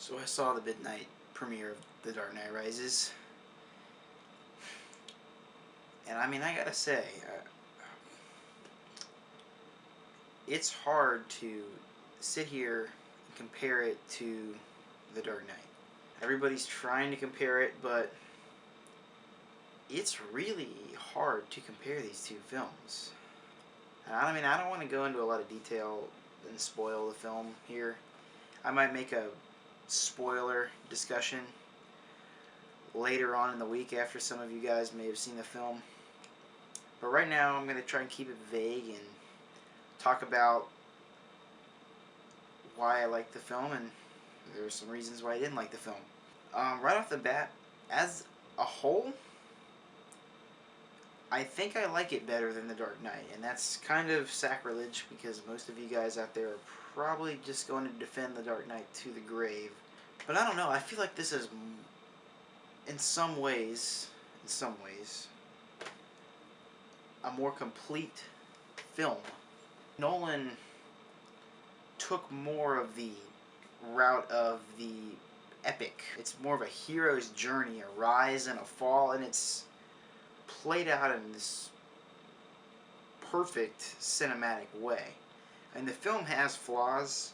So I saw the midnight premiere of The Dark Knight Rises, and I mean, I gotta say, it's hard to sit here and compare it to The Dark Knight. Everybody's trying to compare it, but it's really hard to compare these two films. And I mean, I don't want to go into a lot of detail and spoil the film here. I might make a spoiler discussion later on in the week after some of you guys may have seen the film. But right now I'm going to try and keep it vague and talk about why I like the film, and there are some reasons why I didn't like the film. Right off the bat, as a whole, I think I like it better than The Dark Knight, and that's kind of sacrilege because most of you guys out there are probably just going to defend The Dark Knight to the grave. But I don't know, I feel like this is, in some ways, a more complete film. Nolan took more of the route of the epic. It's more of a hero's journey, a rise and a fall, and it's played out in this perfect cinematic way. And the film has flaws,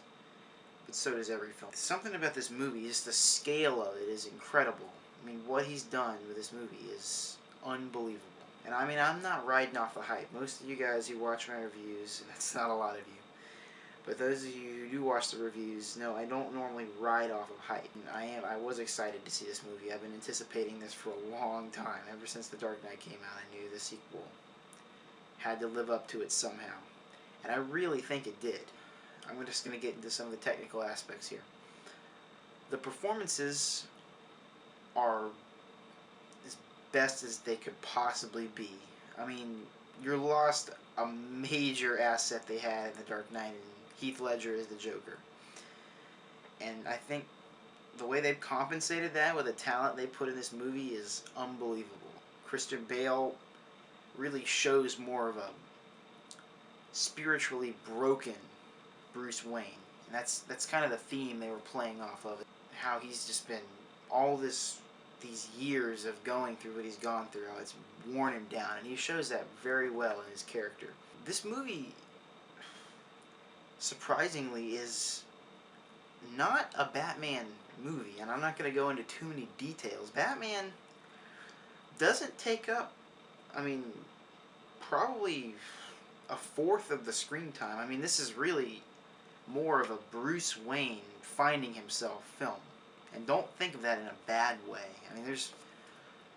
but so does every film. Something about this movie, just the scale of it is incredible. I mean, what he's done with this movie is unbelievable. And I mean, I'm not riding off the hype. Most of you guys who watch my reviews, and that's not a lot of you, but those of you who do watch the reviews know I don't normally ride off of hype. And I was excited to see this movie. I've been anticipating this for a long time. Ever since The Dark Knight came out, I knew the sequel had to live up to it somehow. And I really think it did. I'm just going to get into some of the technical aspects here. The performances are as best as they could possibly be. I mean, you're lost a major asset they had in The Dark Knight, and Heath Ledger is the Joker. And I think the way they've compensated that with the talent they put in this movie is unbelievable. Christian Bale really shows more of a spiritually broken Bruce Wayne. And that's kind of the theme they were playing off of. How he's just been all these years of going through what he's gone through, how it's worn him down, and he shows that very well in his character. This movie, surprisingly, is not a Batman movie, and I'm not going to go into too many details. Batman doesn't take up, I mean, probably a fourth of the screen time. I mean, this is really more of a Bruce Wayne finding himself film. And don't think of that in a bad way. I mean, there's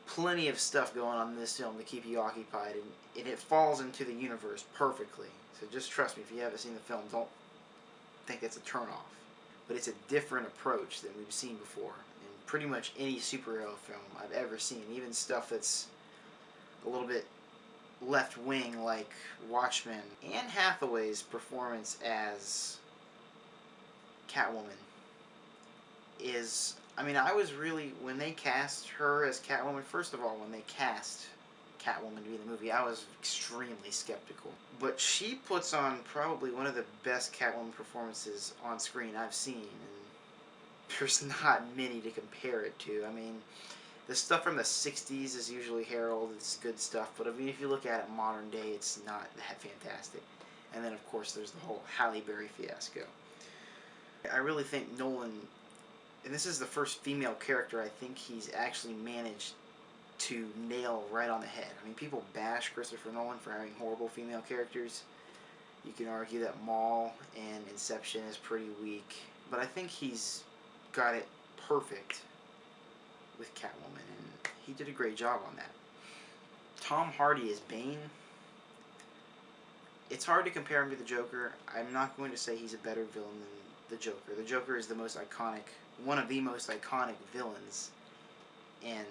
plenty of stuff going on in this film to keep you occupied, and it falls into the universe perfectly. So just trust me, if you haven't seen the film, don't think that's a turnoff. But it's a different approach than we've seen before in pretty much any superhero film I've ever seen. Even stuff that's a little bit left-wing, like Watchmen. Anne Hathaway's performance as Catwoman is, I mean, I was really, when they cast her as Catwoman, first of all, when they cast Catwoman to be in the movie, I was extremely skeptical. But she puts on probably one of the best Catwoman performances on screen I've seen, and there's not many to compare it to. I mean, the stuff from the 60s is usually heralded as good stuff, but I mean, if you look at it modern day, it's not that fantastic. And then, of course, there's the whole Halle Berry fiasco. I really think Nolan, and this is the first female character I think he's actually managed to nail right on the head. I mean, people bash Christopher Nolan for having horrible female characters. You can argue that Maul and Inception is pretty weak, but I think he's got it perfect with Catwoman, and he did a great job on that. Tom Hardy as Bane. It's hard to compare him to the Joker. I'm not going to say he's a better villain than the Joker. The Joker is the most iconic, one of the most iconic villains in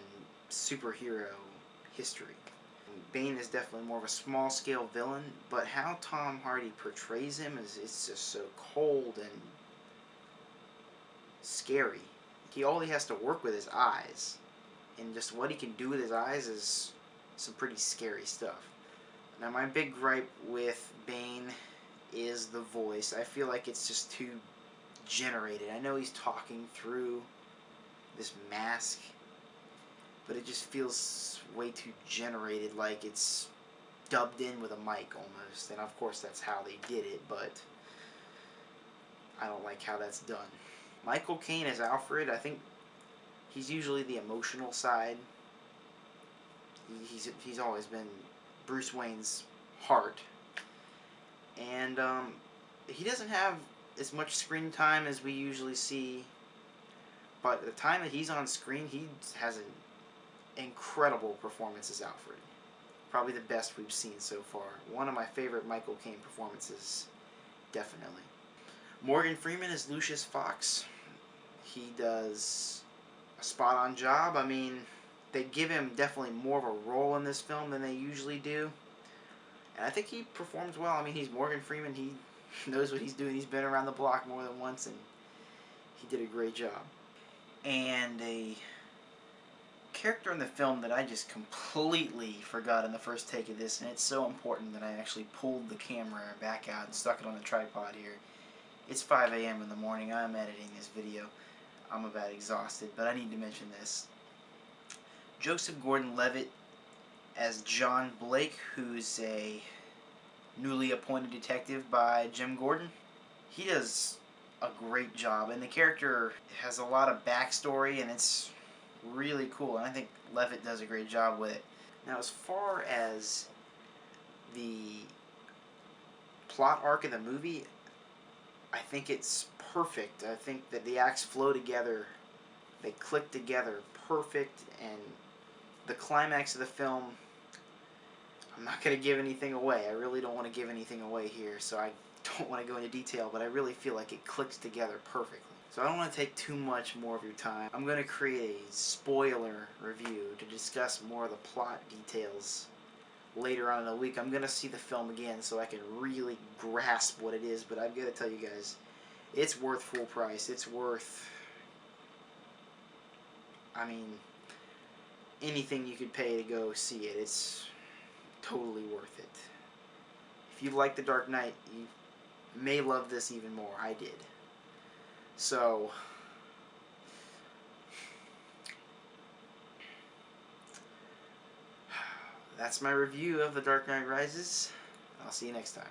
superhero history. Bane is definitely more of a small-scale villain, but how Tom Hardy portrays him is, it's just so cold and scary. All he has to work with his eyes, and just what he can do with his eyes is some pretty scary stuff. Now, my big gripe with Bane is the voice. I feel like it's just too generated. I know he's talking through this mask, but it just feels way too generated, like it's dubbed in with a mic almost. And of course that's how they did it, but I don't like how that's done. Michael Caine as Alfred, I think he's usually the emotional side. He's always been Bruce Wayne's heart, and he doesn't have as much screen time as we usually see. But the time that he's on screen, he has an incredible performance as Alfred. Probably the best we've seen so far. One of my favorite Michael Caine performances, definitely. Morgan Freeman is Lucius Fox. He does a spot-on job. I mean, they give him definitely more of a role in this film than they usually do. And I think he performs well. I mean, he's Morgan Freeman. He knows what he's doing. He's been around the block more than once, and he did a great job. And a character in the film that I just completely forgot in the first take of this, and it's so important that I actually pulled the camera back out and stuck it on the tripod here. It's 5 a.m. in the morning. I'm editing this video. I'm about exhausted, but I need to mention this. Joseph Gordon-Levitt as John Blake, who's a newly appointed detective by Jim Gordon. He does a great job, and the character has a lot of backstory, and it's really cool, and I think Levitt does a great job with it. Now, as far as the plot arc of the movie, I think it's perfect. I think that the acts flow together, they click together perfect, and the climax of the film, I'm not going to give anything away. I really don't want to give anything away here, so I don't want to go into detail, but I really feel like it clicks together perfectly. So I don't want to take too much more of your time. I'm going to create a spoiler review to discuss more of the plot details later on in the week. I'm going to see the film again so I can really grasp what it is, but I've got to tell you guys, it's worth full price. It's worth, I mean, anything you could pay to go see it. It's totally worth it. If you like The Dark Knight, you may love this even more. I did. So, that's my review of The Dark Knight Rises. I'll see you next time.